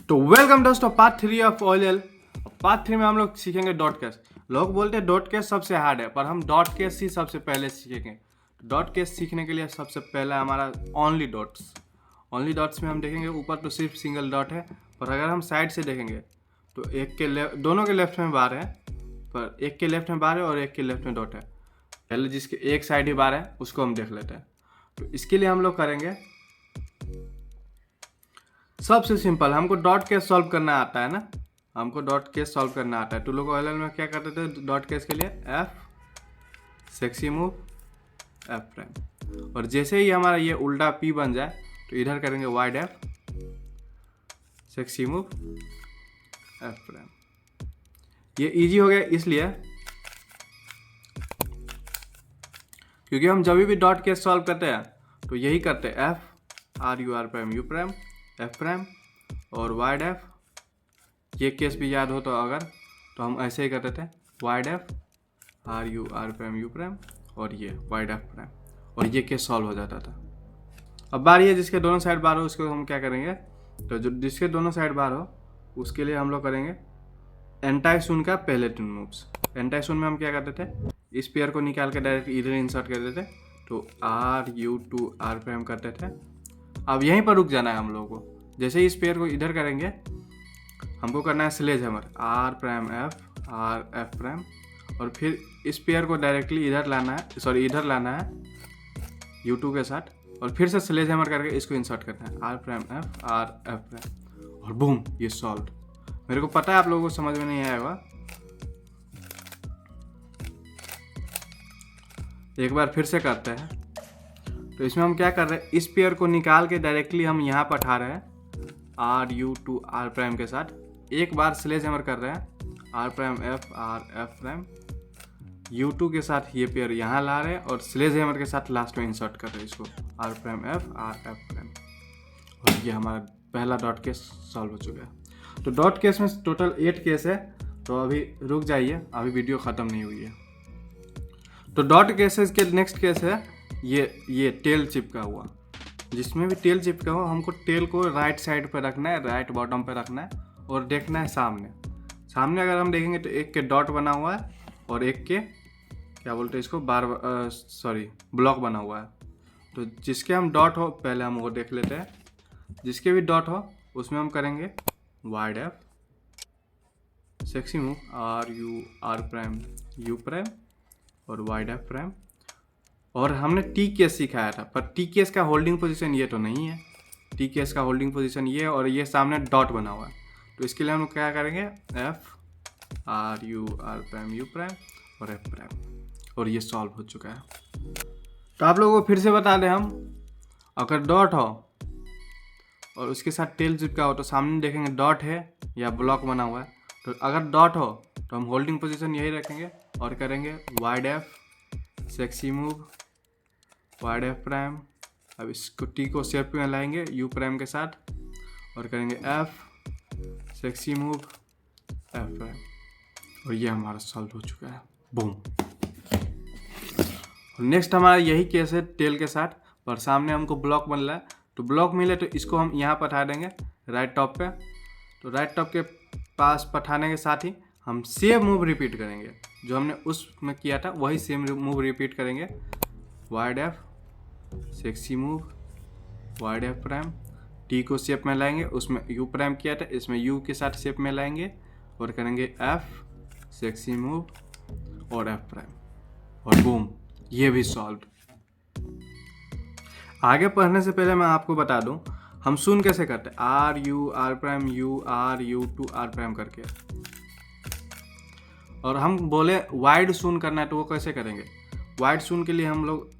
तो वेलकम दोस्तों part 3 of OLL। Part 3 में हम लोग सीखेंगे डॉट केस। लोग बोलते हैं डॉट केस सबसे हार्ड है, पर हम डॉट केस ही सबसे पहले सीखेंगे। डॉट केस सीखने के लिए सबसे पहला हमारा ओनली डॉट्स में हम देखेंगे ऊपर तो सिर्फ सिंगल डॉट है, पर अगर हम साइड से देखेंगे तो एक के दोनों के लेफ्ट में बार है, पर एक के लेफ्ट में बार है और एक के लेफ्ट में डॉट है। पहले जिसके एक साइड ही बार है उसको हम देख लेते हैं। तो इसके लिए हम लोग करेंगे सबसे सिंपल, हमको डॉट केस सॉल्व करना आता है ना, हमको डॉट केस सॉल्व करना आता है। तो लोग OLL में क्या करते थे डॉट केस के लिए F sexy move F prime, और जैसे ही हमारा ये उल्टा पी बन जाए तो इधर करेंगे wide F sexy move F prime. ये इजी हो गया इसलिए क्योंकि हम जब भी डॉट केस सॉल्व करते हैं तो यही करते हैं, F R U R prime U prime F prime और वाइड एफ। ये केस भी याद हो तो अगर तो हम ऐसे ही करते थे, wide F R U R prime U prime और ये वाइड एफ प्राइम, और ये केस सॉल्व हो जाता था। अब बारी है जिसके दोनों साइड बार हो उसको हम क्या करेंगे, तो जो जिसके दोनों साइड बार हो उसके लिए हम लोग करेंगे एंटाई शून का पहले 2 मूव्स। एंटाई शून में हम क्या करते थे, इस पेयर को निकाल के डायरेक्ट इधर इंसर्ट कर देते, तो R U two R prime करते थे। अब यहीं पर रुक जाना है हम लोगों को। जैसे ही इस पेयर को इधर करेंगे हमको करना है sledgehammer R prime F R F prime, और फिर इस पेयर को डायरेक्टली इधर लाना है U2 के साथ, और फिर से स्लेज हैमर करके इसको इंसर्ट करना है R prime F R F prime, और बूम ये सॉल्व। मेरे को पता है आप लोगों को समझ में नहीं आएगा, एक बार फिर से करते हैं। तो इसमें हम क्या कर रहे हैं, इस पेयर को निकाल के डायरेक्टली हम यहाँ पर उठा रहे हैं R U two R prime के साथ, एक बार स्लेज हैमर कर रहे हैं R prime F R F prime, U2 के साथ ये पेयर यहाँ ला रहे हैं और स्लेज हैमर के साथ लास्ट में इंसर्ट कर रहे हैं इसको R prime F R F prime, और ये हमारा पहला डॉट केस सॉल्व हो चुका है। तो डॉट केस में टोटल 8 केस है, तो अभी रुक जाइए, अभी वीडियो ख़त्म नहीं हुई है। तो डॉट केसेस के नेक्स्ट केस है ये टेल चिपका हुआ। जिसमें भी टेल चिपका हुआ हमको टेल को राइट साइड पर रखना है, राइट बॉटम पर रखना है और देखना है सामने अगर हम देखेंगे तो एक के डॉट बना हुआ है और एक के क्या बोलते हैं इसको ब्लॉक बना हुआ है। तो जिसके हम डॉट हो पहले हम वो देख लेते हैं। जिसके भी डॉट हो उसमें हम करेंगे wide F sexy move R U R prime U prime और वाइड एफ प्राइम। और हमने टी केस सिखाया था, पर टी केस का होल्डिंग पोजीशन ये तो नहीं है, टी केस का होल्डिंग पोजीशन ये, और ये सामने डॉट बना हुआ है। तो इसके लिए हम लोग क्या करेंगे, F R U R prime U prime और एफ प्राइम, और ये सॉल्व हो चुका है। तो आप लोगों को फिर से बता दें, हम अगर डॉट हो और उसके साथ टेल चिपका हो तो सामने देखेंगे डॉट है या ब्लॉक बना हुआ है। तो अगर डॉट हो तो हम होल्डिंग पोजीशन यही रखेंगे और करेंगे wide F sexy move wide F prime. अब इसको टी को शेप में लाएंगे यू प्राइम के साथ और करेंगे F sexy move F prime, और ये हमारा सॉल्व हो चुका है, बूम। और नेक्स्ट हमारा यही केस है टेल के साथ, पर सामने हमको ब्लॉक बन रहा है। तो ब्लॉक मिले तो इसको हम यहाँ पठा देंगे राइट टॉप पे। तो राइट टॉप के पास पठाने के साथ ही हम सेम मूव रिपीट करेंगे, जो हमने उसमें किया था वही सेम मूव रिपीट करेंगे, wide F sexy move wide F prime. T को शेप में लाएंगे, उसमें यू प्राइम किया था, इसमें यू के साथ शेप में लाएंगे और करेंगे एफ सेक्सी मूव और एफ प्राइम, और बूम ये भी सॉल्व। आगे पढ़ने से पहले मैं आपको बता दूं हम शून कैसे करते हैं, R U R prime U R U two R prime करके। और हम बोले वाइड शून करना है तो वो कैसे करेंगे, वाइड शून के लिए हम लोग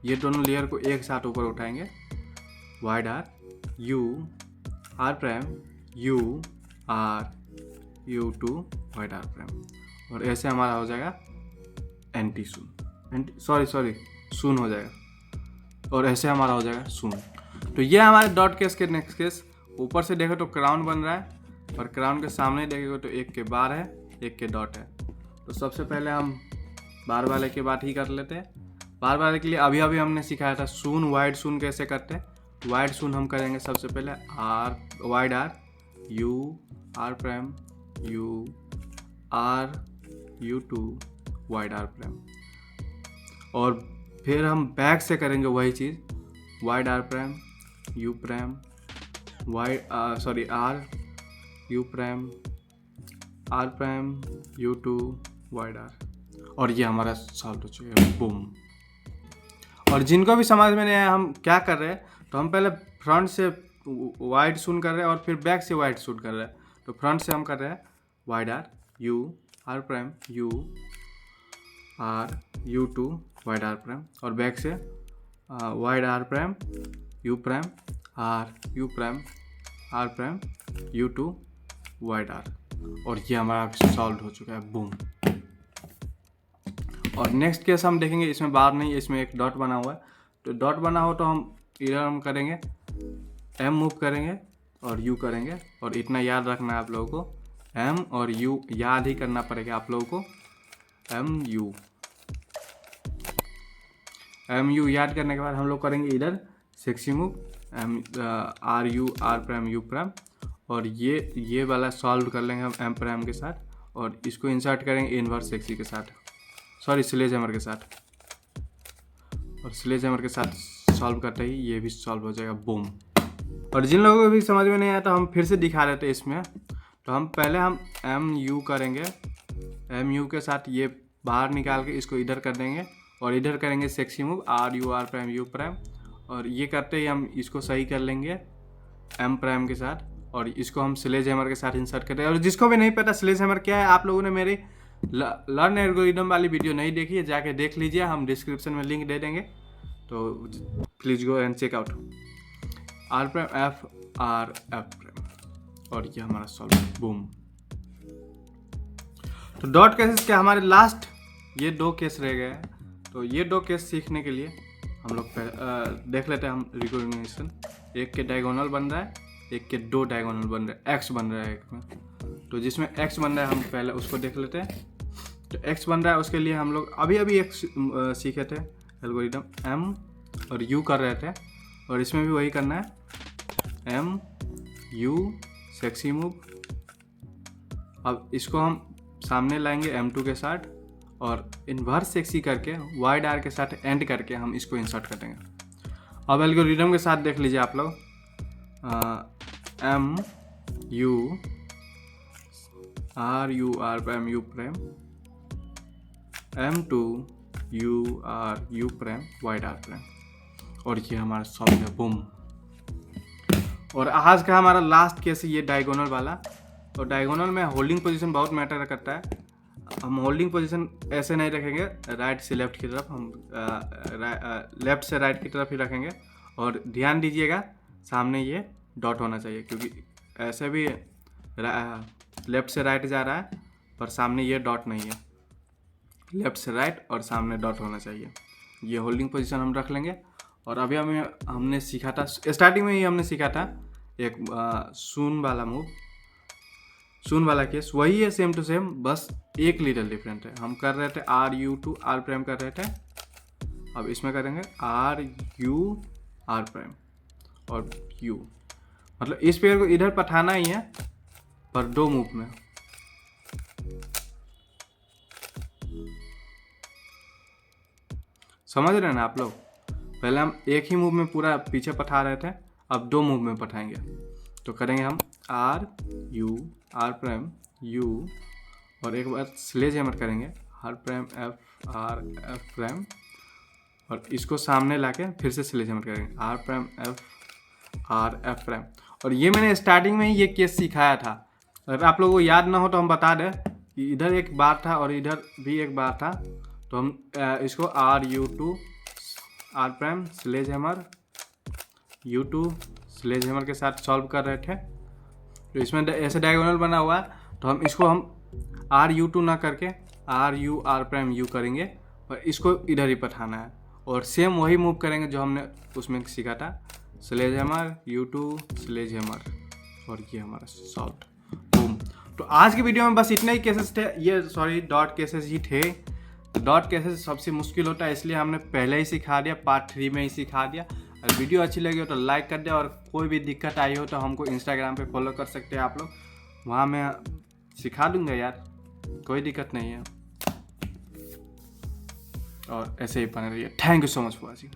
ये दोनों लेयर को एक साथ ऊपर उठाएंगे, wide R U R prime U R U two wide R prime, और ऐसे हमारा हो जाएगा एंटी शून शून हो जाएगा, और ऐसे हमारा हो जाएगा शून। तो ये हमारे डॉट केस के नेक्स्ट केस। ऊपर से देखो तो क्राउन बन रहा है, और क्राउन के सामने देखेंगे तो एक के बार है एक के डॉट है। तो सबसे पहले हम बार वाले की बात ही कर लेते हैं। बार वाले के लिए अभी हमने सिखाया था शून वाइड शून कैसे करते हैं। वाइड शून हम करेंगे सबसे पहले R wide R U R prime U R U2 wide R prime। और फिर हम बैक से करेंगे वही चीज़ wide R prime U prime R U prime R prime U2 wide R। और ये हमारा सॉल्व हो चुका है, बूम। और जिनको भी समझ में नहीं आया हम क्या कर रहे हैं, तो हम पहले फ्रंट से वाइड शूट कर रहे हैं और फिर बैक से वाइड शूट कर रहे हैं। तो फ्रंट से हम कर रहे हैं wide R U R prime U R U2 wide R prime, और बैक से wide R prime U prime R U prime R prime U2 wide R। और ये हमारा सॉल्व हो चुका है, बूम। और नेक्स्ट केस हम देखेंगे, इसमें बार नहीं, इसमें एक डॉट बना हुआ है। तो डॉट बना हो तो हम इधर हम करेंगे M मूव करेंगे और U करेंगे। और इतना याद रखना है आप लोगों को, M और U याद ही करना पड़ेगा आप लोगों को। M U याद करने के बाद हम लोग करेंगे इधर sexy move R U R prime U prime। और ये वाला सॉल्व कर लेंगे हम M prime के साथ, और इसको इंसर्ट करेंगे इन्वर्स सेक्सी के साथ, स्लेज हैमर के साथ। और स्लेज हैमर के साथ सॉल्व करते ही ये भी सॉल्व हो जाएगा, बूम। और जिन लोगों को भी समझ में नहीं आया तो हम फिर से दिखा देते हैं इसमें। तो हम पहले हम M U करेंगे, M U के साथ ये बाहर निकाल के इसको इधर कर देंगे, और इधर करेंगे sexy move R U R prime U prime। और ये करते ही हम इसको सही कर लेंगे M prime के साथ, और इसको हम स्लेज हैमर के साथ इंसर्ट करते हैं। और जिसको भी नहीं पता स्लेज हैमर क्या है, आप लोगों ने मेरी लर्न एल्गोरिथम वाली वीडियो नहीं देखी है, जाके देख लीजिए, हम डिस्क्रिप्शन में लिंक दे देंगे, तो please go and check out. R prime F R F prime। और ये हमारा सॉल्व, बूम। तो डॉट केसेस के हमारे लास्ट ये 2 केस रह गए हैं। तो ये 2 केस सीखने के लिए हम लोग देख लेते हैं हम रिकॉग्निशन। एक के डायगोनल बन रहा है, एक के 2 डायगोनल बन रहे हैं, X बन रहा है एक में। तो जिसमें X बन रहा है हम पहले उसको देख लेते हैं। तो X बन रहा है, उसके लिए हम लोग अभी X सीखे थे एल्गोरिथम, M और U कर रहे थे, और इसमें भी वही करना है, M U सेक्सी मूव। अब इसको हम सामने लाएंगे M2 के साथ, और इन्वर्स सेक्सी करके वाइड R के साथ एंड करके हम इसको इंसर्ट कर देंगे। अब एल्गोरिथम के साथ देख लीजिए आप लोग, M U R U R prime U prime M2 U R U prime wide R prime। और ये हमारा सॉल्व है, बूम। और आज का हमारा लास्ट केस है ये डायगोनल वाला। और डायगोनल में होल्डिंग पोजीशन बहुत मैटर करता है। हम होल्डिंग पोजीशन ऐसे नहीं रखेंगे राइट से लेफ्ट की तरफ, हम लेफ्ट से राइट की तरफ ही रखेंगे। और ध्यान दीजिएगा सामने ये डॉट होना चाहिए, क्योंकि ऐसे भी लेफ्ट से राइट जा रहा है पर सामने ये डॉट नहीं है। लेफ्ट से राइट और सामने डॉट होना चाहिए। ये होल्डिंग पोजीशन हम रख लेंगे। और अभी हमने सीखा था, स्टार्टिंग में ही हमने सीखा था एक शून वाला मूव, शून वाला केस वही है, सेम टू सेम, बस एक लिटिल डिफरेंट है। हम कर रहे थे R U to R prime कर रहे थे, अब इसमें करेंगे R U R prime और U। मतलब इस पेयर को इधर पठाना ही है पर 2 मूव में। समझ रहे हैं ना आप लोग? पहले हम एक ही मूव में पूरा पीछे पठा रहे थे, अब 2 मूव में पठाएंगे। तो करेंगे हम R U R prime U, और एक बार स्लेज हैमर करेंगे R prime F R F prime, और इसको सामने लाके फिर से स्लेज हैमर करेंगे R prime F R F prime। और ये मैंने स्टार्टिंग में ही ये केस सिखाया था, अगर आप लोगों को याद ना हो तो हम बता दें कि इधर एक बार था और इधर भी एक बार था। तो हम इसको R U2 R prime sledge hammer U2 sledge hammer के साथ सॉल्व कर रहे थे। तो इसमें ऐसे डायगोनल बना हुआ है, तो हम इसको हम R U2 ना करके R U R prime U करेंगे और इसको इधर ही पठाना है। और सेम वही मूव करेंगे जो हमने उसमें सीखा था, sledge hammer U2 sledge hammer, और ये हमारा सॉल्व, बूम। तो आज की वीडियो में बस इतने ही केसेस थे, ये डॉट केसेस ही थे। डॉट केसेस सबसे मुश्किल होता है, इसलिए हमने पहले ही सिखा दिया, पार्ट 3 में ही सिखा दिया। और वीडियो अच्छी लगी हो तो लाइक कर दे, और कोई भी दिक्कत आई हो तो हमको इंस्टाग्राम पे फॉलो कर सकते हैं आप लोग, वहाँ मैं सिखा दूंगा यार, कोई दिक्कत नहीं है। और ऐसे ही बने रहिए। Thank you so much for watching.